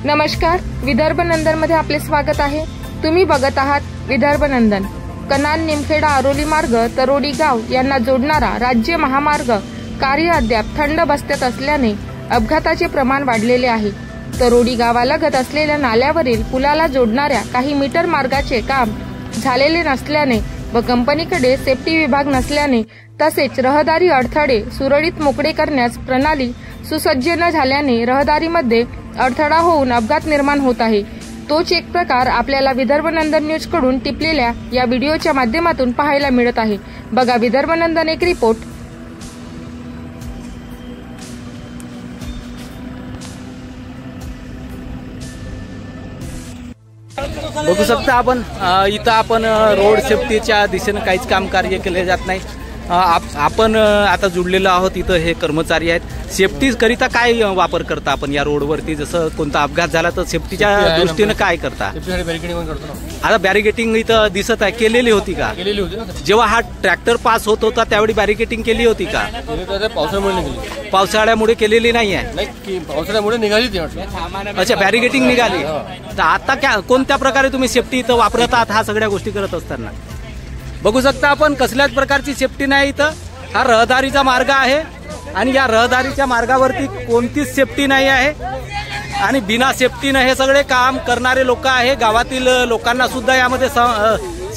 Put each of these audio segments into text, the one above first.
नमस्कार, विदर्भ नंदन मध्ये आपले स्वागत आहे। तुम्ही बघत आहात विदर्भ नंदन। कनाल निमखेडा आरोली मार्ग तरोडी गाव यांना जोडणारा राज्य महामार्ग कार्य अद्याप थंड बसत्यात असल्याने अपघाताचे प्रमाण वाढलेले आहे। तरोडी गावालगत असलेल्या नाल्यावरील पुलाला जोडणाऱ्या काही मीटर मार्गाचे काम झालेले नसल्याने व कंपनीकडे सेफ्टी विभाग नसल्याने तसेच रहदारी अडथळे सुरळीत मोकळे करण्यास प्रणाली सुसज्ज न झाल्याने रहदारीमध्ये अडथळा होऊन अपघात निर्माण होत आहे। तोच एक प्रकार आपल्याला विदर्भ नंदन न्यूज कडून टिपलेल्या या व्हिडिओच्या माध्यमातून पाहायला मिळत आहे। बघा विदर्भ नंदन एक रिपोर्ट। बघू शकता आपण इथं आपण रोड सेफ्टीच्या दिशेने काहीच काम कार्य केले जात नाही। आपण आता जुडलेलो आहोत। इथं हे कर्मचारी आहेत। सेफ्टी करिता काय वापर करता आपण या रोडवरती? जसं कोणता अपघात झाला तर सेफ्टीच्या दृष्टीने काय करता? आता बॅरिकेटिंग इथं दिसत आहे, केलेली होती का? केलेली होती ना। जेव्हा हा ट्रॅक्टर पास होत होता त्यावेळी बॅरिकेटिंग केली होती का? पावसाळ्यामुळे केलेली नाही आहे। पावसाळ्यामुळे निघाली ती। अच्छा, बॅरिकेटिंग निघाली। तर आता कोणत्या प्रकारे तुम्ही सेफ्टी इथं वापरत आहात हा सगळ्या गोष्टी करत असताना? बघू शकता आपण कसल्याच प्रकारची सेफ्टी नाही इथं। हा रहदारीचा मार्ग आहे आणि या रहदारीच्या मार्गावरती कोणतीच सेफ्टी नाही आहे आणि बिना सेफ्टीनं हे सगळे काम करणारे लोक आहे। गावातील लोकांना सुद्धा यामध्ये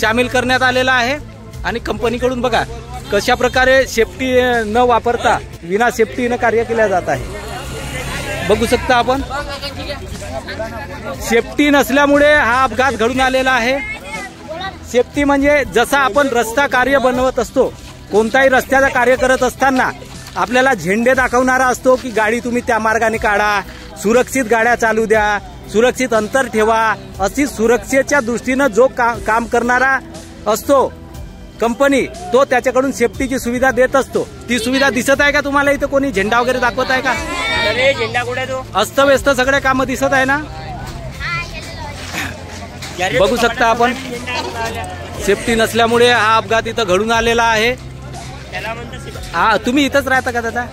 सामील करण्यात आलेला आहे आणि कंपनीकडून बघा कशा प्रकारे सेफ्टी न वापरता विना सेफ्टीनं कार्य केले जात आहे। बघू शकता आपण सेफ्टी नसल्यामुळे हा अपघात घडून आलेला आहे। सेफ्टी म्हणजे जसा आपण रस्ता कार्य बनवत असतो, कोणताही रस्त्याचं कार्य करत असताना आपल्याला झेंडे दाखवणारा असतो की गाडी तुम्ही त्या मार्गाने काढा, सुरक्षित गाड्या चालू द्या, सुरक्षित अंतर ठेवा, अशी सुरक्षेच्या दृष्टीने जो काम करणारा असतो कंपनी, तो त्याच्याकडून सेफ्टीची सुविधा देत असतो। ती सुविधा दिसत आहे का तुम्हाला? इथं कोणी झेंडा वगैरे दाखवत आहे का? झेंडा कुठे तो? अस्तव्यस्त सगळे काम दिसत आहे ना। बघू शकता आपण सेफ्टी नसल्यामुळे हा अपघात इथं घडून आलेला आहे। हा, तुम्ही इथंच राहता का दादा?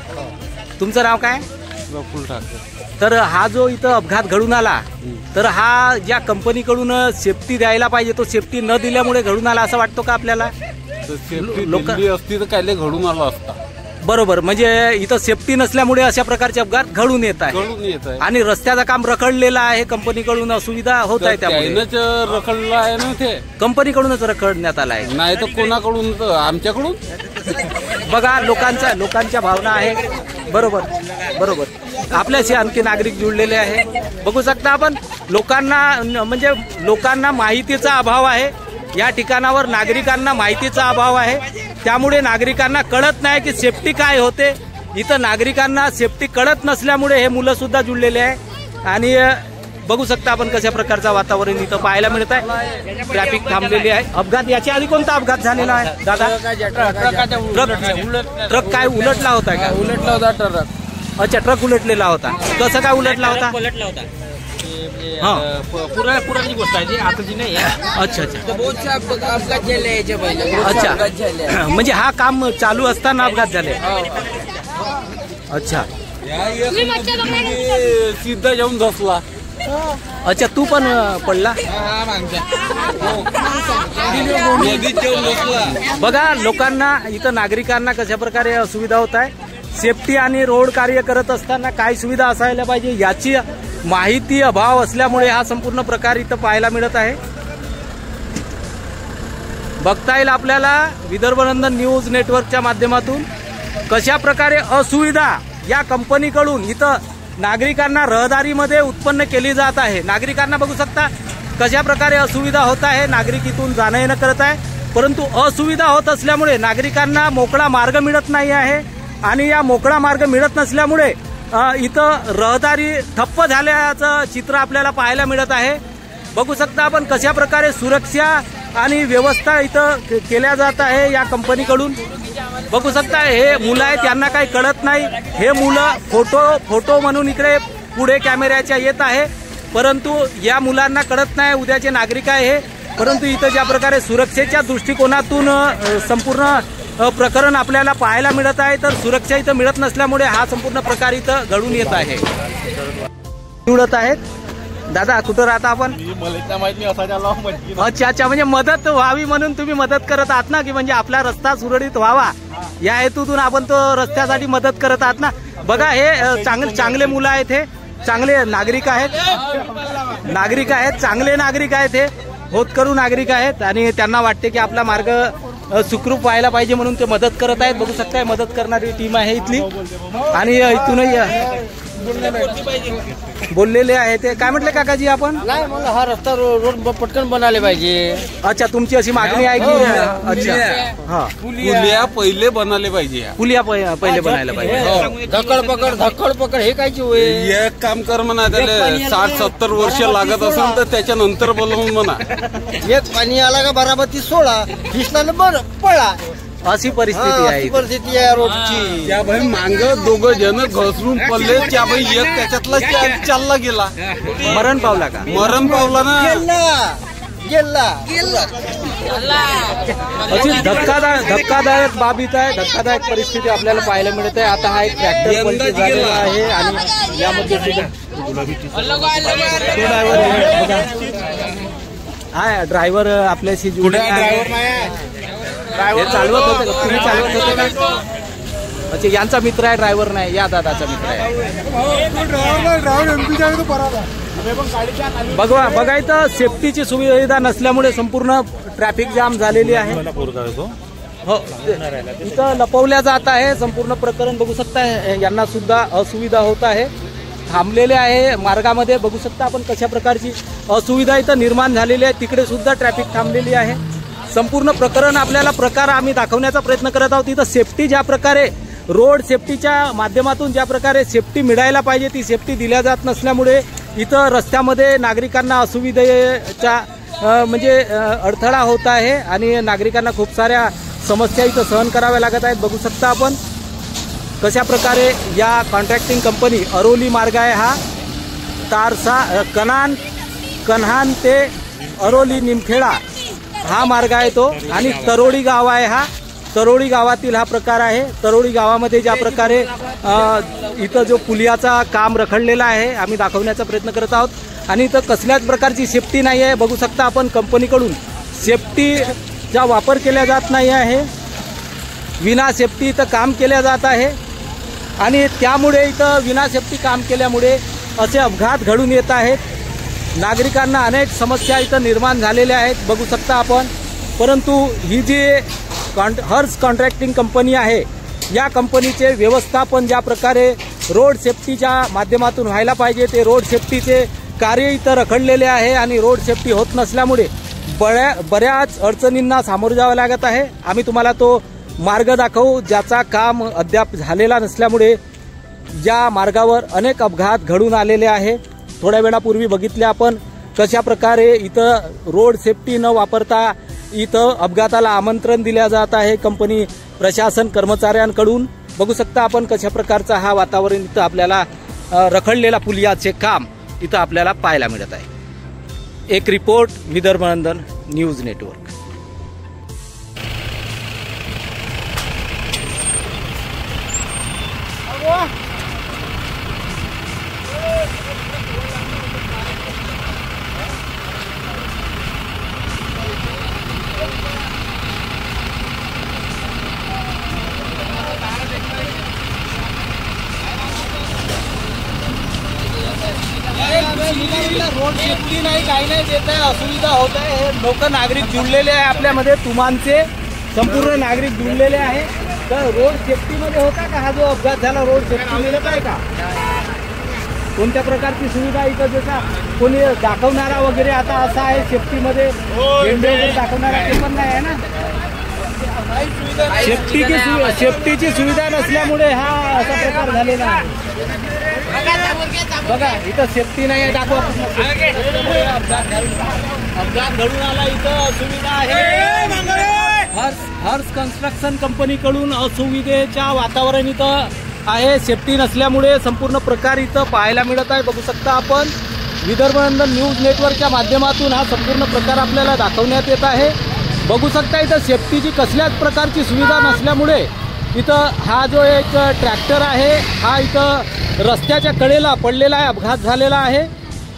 तुमचं नाव काय? तर हा जो इथं अपघात घडून आला तर हा ज्या कंपनीकडून सेफ्टी द्यायला पाहिजे तो सेफ्टी न दिल्यामुळे घडून आला असं वाटतो का आपल्याला? लोक असती तर काय घडून आला असता। बरोबर, म्हणजे इथं सेफ्टी नसल्यामुळे अशा प्रकारचे अपघात घडून येत आहे आणि रस्त्याचं काम रखडलेलं आहे। कंपनीकडून असुविधा होत आहे, त्यामुळे रखडलं आहे ना। ते कंपनीकडूनच रखडण्यात आला आहे, नाही तर कोणाकडून? आमच्याकडून। बघा लोकांच्या भावना आहे। बरोबर बरोबर, आपल्याशी आणखी नागरिक जुळलेले आहे। बघू शकता आपण लोकांना माहितीचा अभाव आहे। या ठिकाणावर नागरिकांना माहितीचा अभाव आहे, त्यामुळे नागरिकांना कळत नाही की सेफ्टी काय होते। इथं नागरिकांना सेफ्टी कळत नसल्यामुळे हे मुलं सुद्धा जुळलेले आहे आणि बघू शकता आपण कशा प्रकारचं वातावरण इथं पाहायला मिळत आहे। ट्रॅफिक थांबलेली आहे। अपघात याच्या आधी कोणता अपघात झालेला आहे दादा? ट्रक काय उलटला होता का? उलटला होता ट्रक। अच्छा, ट्रक उलटलेला होता। कसं काय उलटला होता? पुरानी गोष्ट आहे, आताची नाही। अच्छा अच्छा, म्हणजे हा काम चालू असताना अपघात झाले। अच्छा, सीधा जाऊन धसला। अच्छा, तू पण पडला? बघा लोकांना इथं नागरिकांना कशा प्रकारे असुविधा होत आहे। सेफ्टी आणि रोड कार्य करत असताना काय सुविधा असायला पाहिजे याची माहिती अभाव असल्यामुळे हा संपूर्ण प्रकार इथं पाहायला मिळत आहे। बघता येईल आपल्याला विदर्भ नंदन न्यूज नेटवर्कच्या माध्यमातून कशा प्रकारे असुविधा या कंपनीकडून इथं नागरिकांना रहदारीमध्ये उत्पन्न केली जात आहे। नागरिकांना बघू शकता कशा प्रकारे असुविधा होत आहे। नागरिक इथून जाणं येणं करत आहे, परंतु असुविधा होत असल्यामुळे नागरिकांना मोकळा मार्ग मिळत नाही आहे आणि या मोकळा मार्ग मिळत नसल्यामुळे इथं रहदारी ठप्प झाल्याचं चित्र आपल्याला पाहायला मिळत आहे। बघू शकता आपण कशा प्रकारे सुरक्षा आणि व्यवस्था इथं केल्या जात आहे या कंपनीकडून। बघू शकता हे मुलं आहेत, त्यांना काही कळत नाही। हे मुलं फोटो म्हणून इकडे पुढे कॅमेऱ्याच्या येत आहे, परंतु या मुलांना कळत नाही उद्याचे नागरिक आहे हे। परंतु इथं ज्या प्रकारे सुरक्षेच्या दृष्टिकोनातून संपूर्ण प्रकरण आपल्याला पाहायला मिळत आहे, तर सुरक्षा इथं मिळत नसल्यामुळे हा संपूर्ण प्रकार इथं घडून येत आहे। निवडत आहेत दादा कुठं राहता आपण? मला माहिती असा अच्छा म्हणजे मदत व्हावी म्हणून तुम्ही मदत करत आहात ना, की म्हणजे आपला रस्ता सुरळीत व्हावा या हेतूतून आपण तो रस्त्यासाठी मदत करत आहात ना. बघा हे चांगले मुलं आहेत, हे चांगले नागरिक आहेत, चांगले नागरिक आहेत, हे होतकरू नागरिक आहेत आणि त्यांना वाटते की आपला मार्ग सुखरूप व्हायला पाहिजे म्हणून ते मदत करत आहेत. बघू शकताय मदत करणारी टीम आहे इथली आणि इथूनही बोललेले आहे. ते काय म्हटले काकाजी आपण? नाही मग हा रस्ता रोड पटकन बनायला पाहिजे. अच्छा तुमची अशी मागणी आहे की? अच्छा हा पुलिया पहिले बनाले पाहिजे. पुलिया पहिले बनायला पाहिजे. धक्कड पकड हे कायची होय? एक काम कर म्हणा, त्याला 60-70 वर्ष लागत असेल तर त्याच्यानंतर बोलवून म्हणा. एक पाणी आला का बारामती सोळा दिसला ना बरं पळा, अशी परिस्थिती आहे. परिस्थिती आहे रोडची. त्या भाई मांग दोघं जण घसरून पडले, त्या भाई एक त्याच्यातला चालला गेला, मरण पावला का? मरण पावला ना. गेला अशी धक्कादायक बाब इथं आहे. धक्कादायक परिस्थिती आपल्याला पाहायला मिळत आहे. आता हा एक ट्रॅक्टर पलटी झालेला आहे आणि यामध्ये हा ड्रायव्हर आपल्याशी जुडे चालवत होते का? तुम्ही चालवत होते का? अच्छा यांचा मित्र आहे, ड्रायव्हर नाही, या दादाचा मित्र आहे. बघा इथं सेफ्टीची सुविधा नसल्यामुळे संपूर्ण ट्रॅफिक जाम झालेली आहे. हो इथं लपवल्या जात आहे संपूर्ण प्रकरण. बघू शकता यांना सुद्धा असुविधा होत आहे, थांबलेले आहे मार्गामध्ये. बघू शकता आपण कशा प्रकारची असुविधा इथं निर्माण झालेली आहे. तिकडे सुद्धा ट्रॅफिक थांबलेली आहे. संपूर्ण प्रकरण आपल्याला आम्ही दाखवण्याचा प्रयत्न करत आहोत. इथं सेफ्टी ज्या प्रकारे रोड सेफ्टीच्या माध्यमातून ज्या प्रकारे सेफ्टी मिळायला पाहिजे ती सेफ्टी दिल्या जात नसल्यामुळे इथं रस्त्यामध्ये नागरिकांना असुविधेचा म्हणजे अडथळा होत आहे आणि नागरिकांना खूप साऱ्या समस्या इथं सहन कराव्या लागत आहेत. बघू शकता आपण कशा प्रकारे या कॉन्ट्रॅक्टिंग कंपनी अरोली मार्ग आहे हा तारसा कन्हान ते अरोली निमखेडा हा मार्ग आहे तो आणि तरोडी गाव आहे हा. तरोडी गावातील हा प्रकार आहे. तरोडी गावामध्ये ज्या प्रकारे इथं जो पुलियाचा काम रखडलेला आहे आम्ही दाखवण्याचा प्रयत्न करत आहोत आणि इथं कसल्याच प्रकारची सेफ्टी नाही आहे. बघू शकता आपण कंपनीकडून सेफ्टीचा वापर केला जात नाही आहे. विना सेफ्टी इथं काम केल्या जात आहे आणि त्यामुळे इथं विना सेफ्टी काम केल्यामुळे असे अपघात घडून येत आहेत. नागरिकांना अनेक समस्या इथं निर्माण झालेल्या आहेत. बघू शकता आपण. परंतु ही जी हर्ष कॉन्ट्रॅक्टिंग कंपनी आहे या कंपनीचे व्यवस्थापन ज्या प्रकारे रोड सेफ्टीच्या माध्यमातून व्हायला पाहिजे ते रोड सेफ्टीचे कार्य इथं रखडलेले आहे आणि रोड सेफ्टी होत नसल्यामुळे बऱ्याच अडचणींना सामोरं जावं लागत आहे. आम्ही तुम्हाला तो मार्ग दाखवू ज्याचा काम अद्याप झालेला नसल्यामुळे या मार्गावर अनेक अपघात घडून आलेले आहे. थोड्या वेळापूर्वी बघितले आपण कशा प्रकारे इथं रोड सेफ्टी न वापरता इथं अपघाताला आमंत्रण दिल्या जात आहे कंपनी प्रशासन कर्मचाऱ्यांकडून. बघू शकता आपण कशा प्रकारचा हा वातावरण इथं आपल्याला रखडलेला पुलियाचे काम इथं आपल्याला पाहायला मिळत आहे. एक report Vidarbhanandan news network. Road safety नाही, काही नाही देत आहे, असुविधा होत आहे. हे लोक नागरिक जुळलेले आहे आपल्यामध्ये, तुमांचे संपूर्ण नागरिक जुळलेले आहे. तर रोड सेफ्टीमध्ये होता का हा जो अपघात झाला? रोड सेफ्टी मिळत आहे का? कोणत्या प्रकारची सुविधा इथं जसा कोणी दाखवणारा वगैरे आता असा आहे सेफ्टीमध्ये झेंडे वगैरे दाखवणारा ते पण नाही आहे ना. सेफ्टीची सुविधा नसल्यामुळे हा असा प्रकार झालेला आहे. बघा इथं सेफ्टी नाही आहे, दाखवा. अपघात घडून आला इथं असुविधा आहे. हर्ष कन्स्ट्रक्शन कंपनीकडून असुविधेच्या वातावरण इथं आहे. सेफ्टी नसल्यामुळे संपूर्ण प्रकार इथं पाहायला मिळत आहे. बघू शकता आपण विदर्भनंदन न्यूज नेटवर्कच्या माध्यमातून हा संपूर्ण प्रकार आपल्याला दाखवण्यात येत आहे. बघू शकता इथं सेफ्टीची कसल्याच प्रकारची सुविधा नसल्यामुळे इथं हा जो एक ट्रॅक्टर आहे हा इथं रस्त्याच्या कडेला पडलेला आहे, अपघात झालेला आहे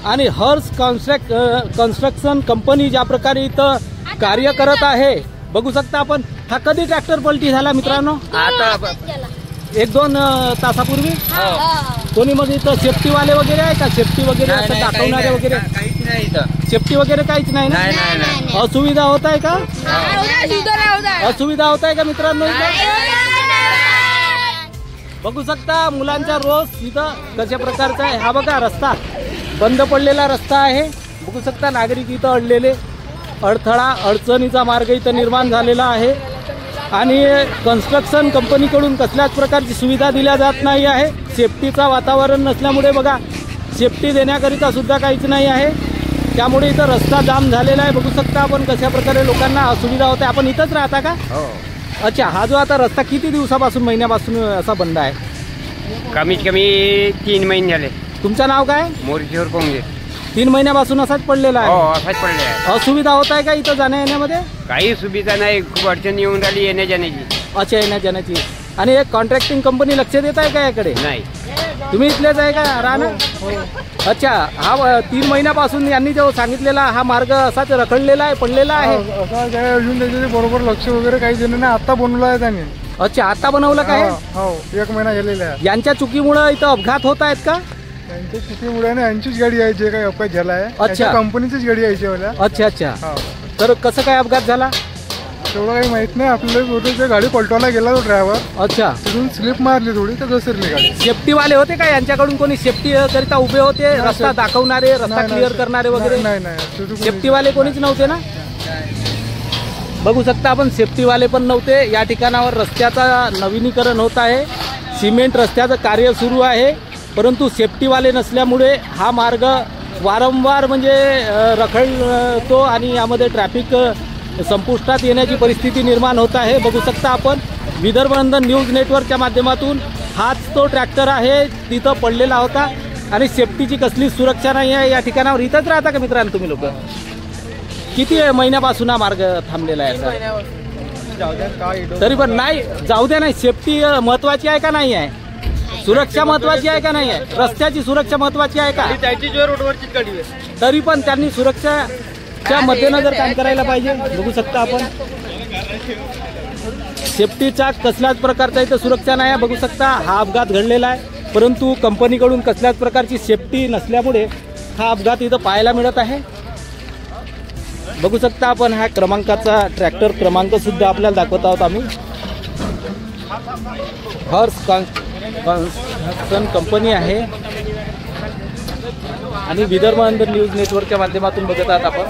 आणि हर्ष कन्स्ट्रक्शन कंपनी ज्या प्रकारे इथं कार्य करत आहे बघू शकता आपण. हा कधी ट्रॅक्टर पलटी झाला मित्रांनो? आता 1-2 तासापूर्वी. कोणी मग इथं सेफ्टीवाले वगैरे आहे का? सेफ्टी वगैरे असं दाखवणारे वगैरे? काहीच नाही इथं. सेफ्टी वगैरे काहीच नाही ना? नाही. असुविधा होत आहे का? असुविधा होत आहे का मित्रांनो इथं? बघू शकता मुलांचा रोज इथं कशा प्रकारचा आहे. हा बघा रस्ता बंद पडलेला रस्ता आहे. बघू शकता नागरिक इथं अडलेले. अडथळा अडचणीचा मार्ग इथं निर्माण झालेला आहे आणि कन्स्ट्रक्शन कंपनीकडून कसल्याच प्रकारची सुविधा दिल्या जात नाही आहे. सेफ्टीचा वातावरण नसल्यामुळे बघा सेफ्टी देण्याकरिता सुद्धा काहीच नाही आहे. त्यामुळे इथं रस्ता जाम झालेला आहे. बघू शकता आपण कशा प्रकारे लोकांना असुविधा होते. आपण इथंच राहता का? अच्छा. हा जो आता रस्ता किती दिवसापासून महिन्यापासून असा बंद आहे? कमीत कमी 3 महिने झाले. तुमचं नाव काय? मोरेश्वर कोंगे. 3 महिन्यापासून असाच पडलेला हो आहे. असाच पडले आहे. असुविधा होत आहे का इथं जाण्या येण्यामध्ये? काही सुविधा नाही. खूप अडचण येऊन राहिली येण्या जाण्याची. अच्छा येण्या जाण्याची. आणि एक कॉन्ट्रॅक्टिंग कंपनी लक्ष देत आहे का याकडे? नाही. तुम्ही इथलेच आहे का राहणार? अच्छा. हा 3 महिन्यापासून यांनी जो सांगितलेला हा मार्ग असाच रखडलेला आहे पडलेला आहे. असं काय अजून त्याचे बरोबर लक्ष वगैरे काही दिलं नाही. आता बनवलं आहे त्यांनी. अच्छा आता बनवलं काय? हो 1 महिना झालेला आहे. यांच्या चुकीमुळे इथं अपघात होत आहेत का? त्यांच्या चुकीमुळे ना यांचीच गाडी आहे. जे काही अपघात झाला आहे अच्छा. कंपनीचीच गाडी यायची मला. अच्छा. तर कसं काय अपघात झाला? तेवढं काही माहित नाही आपल्याला. गाडी पलटवायला गेला तो ड्रायव्हर. अच्छा. तिथून स्लिप मारली थोडी तर घसरली गाडी. सेफ्टीवाले होते का यांच्याकडून? कोणी सेफ्टी करिता उभे होते? रस्ता दाखवणारे रस्ता क्लिअर करणारे वगैरे? नाही. सेफ्टीवाले कोणीच नव्हते ना? बघू शकता आपण सेफ्टीवाले पण नव्हते. या ठिकाणावर रस्त्याचा नवीनीकरण होत आहे. सिमेंट रस्त्याचं कार्य सुरू आहे परंतु सेफ्टीवाले नसल्यामुळे हा मार्ग वारंवार म्हणजे रखडतो आणि यामध्ये ट्रॅफिक संपुष्टात येण्याची परिस्थिती निर्माण होत आहे. बघू शकता आपण विदर्भनंदन न्यूज नेटवर्कच्या माध्यमातून हाच तो ट्रॅक्टर आहे तिथं पडलेला होता आणि सेफ्टीची कसलीच सुरक्षा नाही आहे या ठिकाणावर. इथंच राहता का मित्रांनो तुम्ही लोक? किती महिन्यापासून हा मार्ग थांबलेला आहे? तरी पण नाही जाऊ द्या. नाही सेफ्टी महत्वाची आहे का नाही आहे? सुरक्षा महत्वाची आहे का नाही आहे? रस्त्याची सुरक्षा महत्वाची आहे का? तरी पण त्यांनी सुरक्षाच्या मध्यनजर काम करायला पाहिजे. बघू शकता आपण सेफ्टीचा कसल्याच प्रकारचा इथं सुरक्षा नाही आहे. बघू शकता हा अपघात घडलेला आहे परंतु कंपनीकडून कसल्याच प्रकारची सेफ्टी नसल्यामुळे हा अपघात इथं पाहायला मिळत आहे. बघू शकता आपण हा क्रमांकाचा ट्रॅक्टर क्रमांक सुद्धा आपल्याला दाखवत आहोत आम्ही. हर्ष कन्स्ट्रक्शन कंपनी आहे आणि विदर्भनंदन न्यूज नेटवर्कच्या माध्यमातून बघत आहात आपण.